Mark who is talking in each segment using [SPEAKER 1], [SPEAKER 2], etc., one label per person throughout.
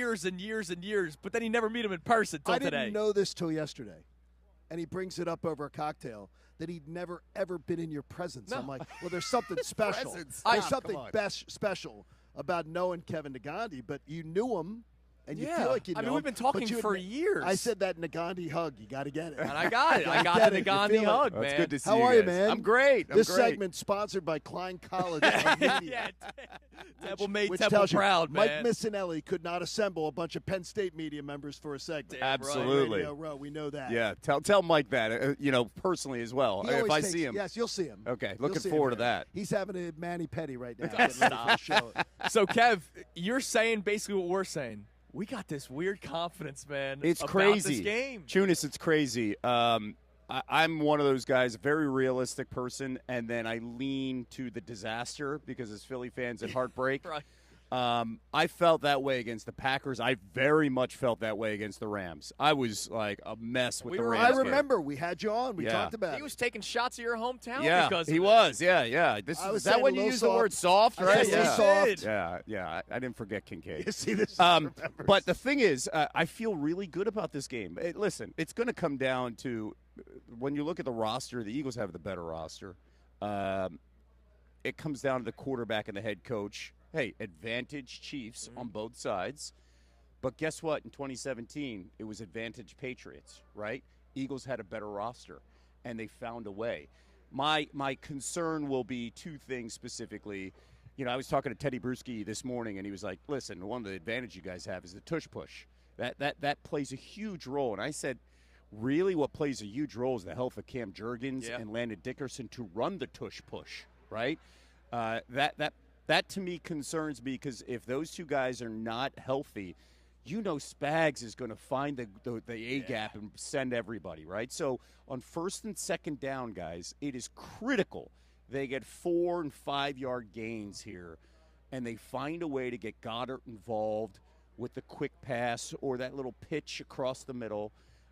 [SPEAKER 1] years and years and years, but then you never meet him in person till today.
[SPEAKER 2] I didn't know this till yesterday. And he brings it up over a cocktail that he'd never, ever been in your presence.
[SPEAKER 1] No.
[SPEAKER 2] I'm like, well, there's something special. There's something special about knowing Kevin Negandhi, but you knew him. And you feel like you know
[SPEAKER 1] I mean, we've been talking for years.
[SPEAKER 2] I said that Negandhi hug. You got to get it.
[SPEAKER 1] And I got it. I got the Negandhi hug, man.
[SPEAKER 3] That's good to see
[SPEAKER 2] How are you,
[SPEAKER 3] guys.
[SPEAKER 2] man?
[SPEAKER 3] I'm great.
[SPEAKER 2] This segment's sponsored by Klein College.
[SPEAKER 1] Temple made
[SPEAKER 2] which
[SPEAKER 1] Temple
[SPEAKER 2] tells you
[SPEAKER 1] proud,
[SPEAKER 2] Mike
[SPEAKER 1] man.
[SPEAKER 2] Missanelli could not assemble a bunch of Penn State media members for a segment.
[SPEAKER 3] Absolutely.
[SPEAKER 2] Radio Row, we know that.
[SPEAKER 3] Yeah, tell Mike that, personally as well.
[SPEAKER 2] He
[SPEAKER 3] If
[SPEAKER 2] always
[SPEAKER 3] I
[SPEAKER 2] takes-
[SPEAKER 3] see him.
[SPEAKER 2] Yes, you'll see him.
[SPEAKER 3] Okay,
[SPEAKER 2] You'll
[SPEAKER 3] looking
[SPEAKER 2] see him
[SPEAKER 3] forward to
[SPEAKER 2] here.
[SPEAKER 3] that.
[SPEAKER 2] He's having a mani-pedi right now. Getting ready for the show.
[SPEAKER 1] So, Kev, you're saying basically what we're saying. We got this weird confidence, man.
[SPEAKER 3] It's
[SPEAKER 1] about
[SPEAKER 3] crazy.
[SPEAKER 1] This game.
[SPEAKER 3] Chunas, it's crazy. I'm one of those guys, a very realistic person, and then I lean to the disaster because as Philly fans and heartbreak.
[SPEAKER 1] Right.
[SPEAKER 3] I felt that way against the Packers. I very much felt that way against the Rams. I was like a mess with the Rams.
[SPEAKER 2] I remember we had you on. We talked about it.
[SPEAKER 1] He was taking shots at your hometown.
[SPEAKER 3] Yeah,
[SPEAKER 1] because
[SPEAKER 3] he
[SPEAKER 1] of
[SPEAKER 3] was. Yeah. Is that when you use the word soft, right?
[SPEAKER 2] Soft.
[SPEAKER 3] Yeah. I didn't forget Kincade.
[SPEAKER 2] You see this?
[SPEAKER 3] But the thing is, I feel really good about this game. Listen, it's going to come down to when you look at the roster. The Eagles have the better roster. It comes down to the quarterback and the head coach. Hey, advantage Chiefs on both sides. But guess what? In 2017, it was advantage Patriots, right? Eagles had a better roster, and they found a way. My concern will be two things specifically. I was talking to Teddy Bruschi this morning, and he was like, listen, one of the advantages you guys have is the tush push. That plays a huge role. And I said, really what plays a huge role is the health of Cam Jurgens and Landon Dickerson to run the tush push, right? That to me concerns me because if those two guys are not healthy, Spags is going to find the A-gap and send everybody, right? So on first and second down, guys, it is critical they get 4 and 5 yard gains here, and they find a way to get Goddard involved with the quick pass or that little pitch across the middle.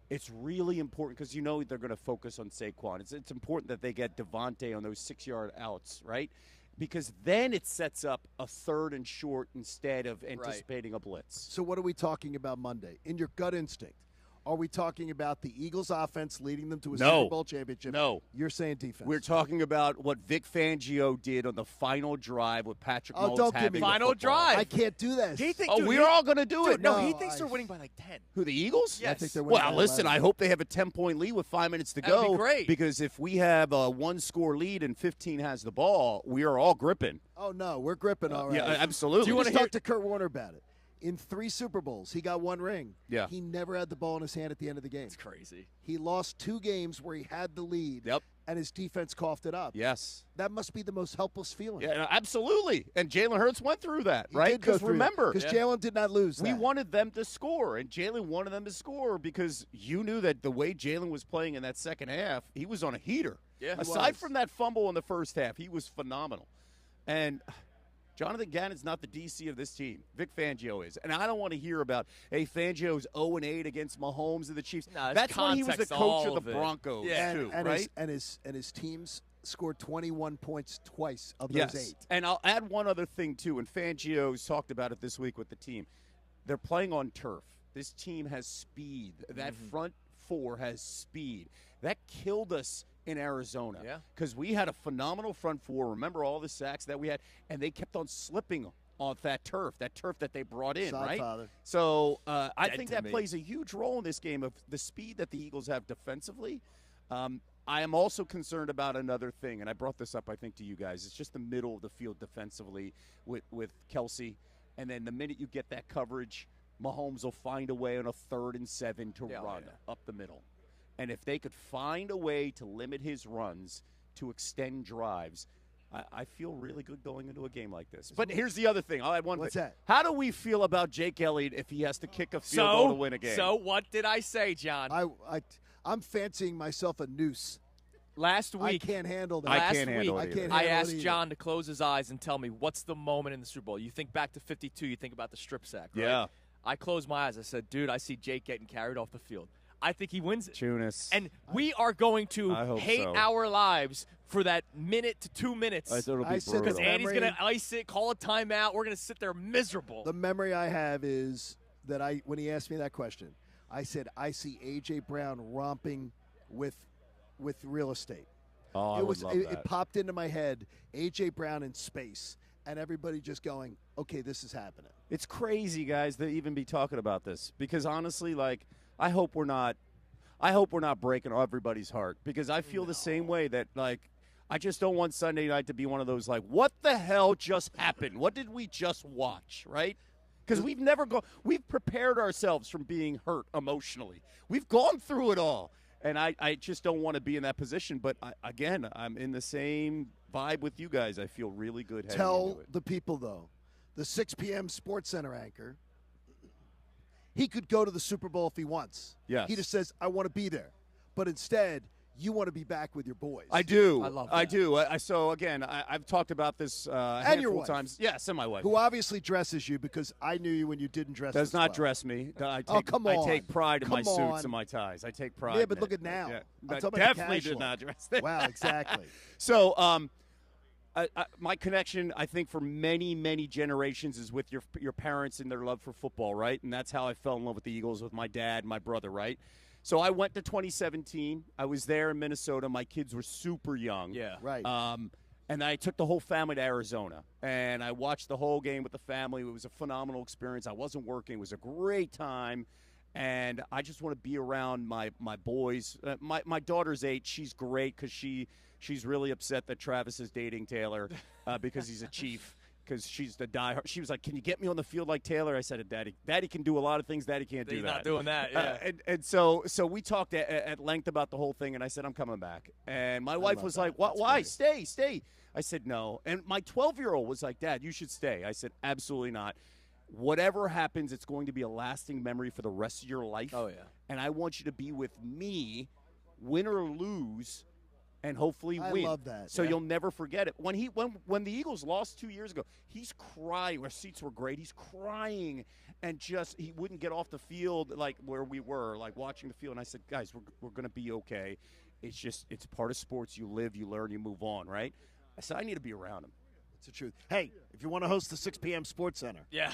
[SPEAKER 3] It's really important because they're going to focus on Saquon. It's important that they get Devontae on those 6 yard outs, right? Because then it sets up a third and short instead of anticipating a blitz.
[SPEAKER 2] So what are we talking about Monday? In your gut instinct, are we talking about the Eagles' offense leading them to a Super Bowl championship?
[SPEAKER 3] No.
[SPEAKER 2] You're saying defense.
[SPEAKER 3] We're talking about what Vic Fangio did on the final drive with Patrick Mahomes
[SPEAKER 2] don't
[SPEAKER 3] having
[SPEAKER 2] give me
[SPEAKER 3] the
[SPEAKER 1] final
[SPEAKER 3] football.
[SPEAKER 1] drive.
[SPEAKER 2] I can't do this.
[SPEAKER 3] We're all going to do it.
[SPEAKER 1] No, he thinks they're winning by like 10.
[SPEAKER 3] Who, the Eagles?
[SPEAKER 1] Yes.
[SPEAKER 2] I think they're winning by
[SPEAKER 3] Listen,
[SPEAKER 2] 11.
[SPEAKER 3] I hope they have a 10-point lead with 5 minutes to
[SPEAKER 1] That'd
[SPEAKER 3] go.
[SPEAKER 1] be great.
[SPEAKER 3] Because if we have a one-score lead and 15 has the ball, we are all gripping.
[SPEAKER 2] Oh, no, we're gripping all right.
[SPEAKER 3] Yeah, absolutely.
[SPEAKER 2] Do you want to talk to Kurt Warner about it? In 3 Super Bowls, he got 1 ring.
[SPEAKER 3] Yeah.
[SPEAKER 2] He never had the ball in his hand at the end of the game.
[SPEAKER 1] It's crazy.
[SPEAKER 2] He lost 2 games where he had the lead.
[SPEAKER 3] Yep.
[SPEAKER 2] And his defense coughed it up.
[SPEAKER 3] Yes.
[SPEAKER 2] That must be the most helpless feeling.
[SPEAKER 3] Yeah, absolutely. And Jalen Hurts went through that, right?
[SPEAKER 2] Because
[SPEAKER 3] remember,
[SPEAKER 2] because Jalen did not lose.
[SPEAKER 3] We wanted them to score, and Jalen wanted them to score because you knew that the way Jalen was playing in that second half, he was on a heater.
[SPEAKER 1] Yeah,
[SPEAKER 3] Aside from that fumble in the first half, he was phenomenal. And Jonathan Gannon's not the DC of this team. Vic Fangio is. And I don't want to hear about, hey, Fangio's 0-8 against Mahomes and the Chiefs.
[SPEAKER 1] No,
[SPEAKER 3] that's when he was the coach of the
[SPEAKER 1] it.
[SPEAKER 3] Broncos, too,
[SPEAKER 2] and
[SPEAKER 3] right?
[SPEAKER 2] His teams scored 21 points twice of those 8.
[SPEAKER 3] And I'll add one other thing, too, and Fangio's talked about it this week with the team. They're playing on turf. This team has speed. That front 4 has speed. That killed us in Arizona because we had a phenomenal front 4. Remember all the sacks that we had, and they kept on slipping off that turf that they brought in, right? So I think that plays a huge role in this game of the speed that the Eagles have defensively. I am also concerned about another thing, and I brought this up, I think, to you guys. It's just the middle of the field defensively with Kelsey, and then the minute you get that coverage, Mahomes will find a way on a 3rd and 7 to run up the middle. And if they could find a way to limit his runs, to extend drives, I feel really good going into a game like this. But here's the other thing. I'll add one thing.
[SPEAKER 2] What's that?
[SPEAKER 3] How do we feel about Jake Elliott if he has to kick a field goal to win a game?
[SPEAKER 1] So what did I say, John?
[SPEAKER 2] I'm fancying myself a noose.
[SPEAKER 1] Last week.
[SPEAKER 2] I can't handle that.
[SPEAKER 3] I can't handle it.
[SPEAKER 1] I asked John to close his eyes and tell me what's the moment in the Super Bowl. You think back to 52, you think about the strip sack, right?
[SPEAKER 3] Yeah.
[SPEAKER 1] I closed my eyes. I said, dude, I see Jake getting carried off the field. I think he wins it.
[SPEAKER 3] Chunas.
[SPEAKER 1] And we are going to hate our lives for that minute to 2 minutes.
[SPEAKER 3] Because
[SPEAKER 1] Andy's going to ice it, call a timeout. We're going to sit there miserable.
[SPEAKER 2] The memory I have is that when he asked me that question, I said, I see A.J. Brown romping with real estate.
[SPEAKER 3] Oh, I would love that.
[SPEAKER 2] It popped into my head, A.J. Brown in space, and everybody just going, okay, this is happening.
[SPEAKER 3] It's crazy, guys, to even be talking about this because honestly, like, I hope we're not breaking everybody's heart because I feel the same way that, like, I just don't want Sunday night to be one of those, like, what the hell just happened? What did we just watch, right? Because we've prepared ourselves from being hurt emotionally. We've gone through it all. And I just don't want to be in that position. But, again, I'm in the same vibe with you guys. I feel really good heading into it.
[SPEAKER 2] The people, though, the 6 p.m. Sports Center anchor, he could go to the Super Bowl if he wants.
[SPEAKER 3] Yes.
[SPEAKER 2] He just says, I want to be there. But instead – you want to be back with your boys.
[SPEAKER 3] I do.
[SPEAKER 1] I love that.
[SPEAKER 3] I do. So, again, I've talked about this a handful of times. Yes, and my wife.
[SPEAKER 2] Who obviously dresses you because I knew you when you didn't dress
[SPEAKER 3] Does not dress me.
[SPEAKER 2] Come on.
[SPEAKER 3] I take pride in my suits and my ties. I take pride
[SPEAKER 2] Yeah, but
[SPEAKER 3] in
[SPEAKER 2] look
[SPEAKER 3] it.
[SPEAKER 2] at now.
[SPEAKER 3] Yeah. Definitely did not dress that.
[SPEAKER 2] Wow, exactly.
[SPEAKER 3] So, my connection, I think, for many, many generations is with your parents and their love for football, right? And that's how I fell in love with the Eagles with my dad and my brother, right? So I went to 2017. I was there in Minnesota. My kids were super young.
[SPEAKER 1] Yeah.
[SPEAKER 2] Right.
[SPEAKER 3] And I took the whole family to Arizona. And I watched the whole game with the family. It was a phenomenal experience. I wasn't working. It was a great time. And I just want to be around my boys. My daughter's 8. She's great because she's really upset that Travis is dating Taylor because he's a Chief. Because she's the diehard. She was like, "Can you get me on the field like Taylor?" I said, "Daddy can do a lot of things. Daddy can't do that."
[SPEAKER 1] He's not doing that. Yeah.
[SPEAKER 3] And so we talked at length about the whole thing, and I said, "I'm coming back." And my wife was like, "Why? Stay." I said, "No." And my 12-year-old was like, "Dad, you should stay." I said, "Absolutely not. Whatever happens, it's going to be a lasting memory for the rest of your life.
[SPEAKER 1] Oh yeah.
[SPEAKER 3] And I want you to be with me, win or lose." And hopefully win.
[SPEAKER 2] I love that.
[SPEAKER 3] So you'll never forget it. When the Eagles lost 2 years ago, he's crying. Our seats were great. He's crying, and he wouldn't get off the field like where we were, like watching the field. And I said, guys, we're going to be okay. It's part of sports. You live, you learn, you move on, right? I said I need to be around him.
[SPEAKER 2] That's the truth. Hey, if you want to host the 6 p.m. Sports Center,
[SPEAKER 1] Yeah.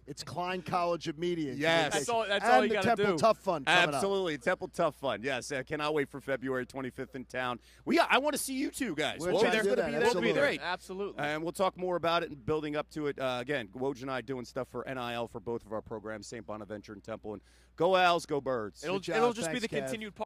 [SPEAKER 2] it's Klein College of Media.
[SPEAKER 3] Yes.
[SPEAKER 1] That's all you
[SPEAKER 2] and
[SPEAKER 1] got to
[SPEAKER 2] the
[SPEAKER 1] do.
[SPEAKER 2] Temple Tough Fun coming up.
[SPEAKER 3] Absolutely. Temple Tough Fun. Yes. I cannot wait for February 25th in town. I want to see you two guys.
[SPEAKER 2] We're
[SPEAKER 3] We'll
[SPEAKER 2] trying
[SPEAKER 3] be
[SPEAKER 2] to do
[SPEAKER 3] there.
[SPEAKER 2] that.
[SPEAKER 3] We'll be there.
[SPEAKER 1] Great. Absolutely.
[SPEAKER 3] And we'll talk more about it and building up to it. Again, Woj and I doing stuff for NIL for both of our programs, St. Bonaventure and Temple. And go Owls, go Birds.
[SPEAKER 1] It'll just be
[SPEAKER 2] Thanks,
[SPEAKER 1] the
[SPEAKER 2] Kev.
[SPEAKER 1] continued part.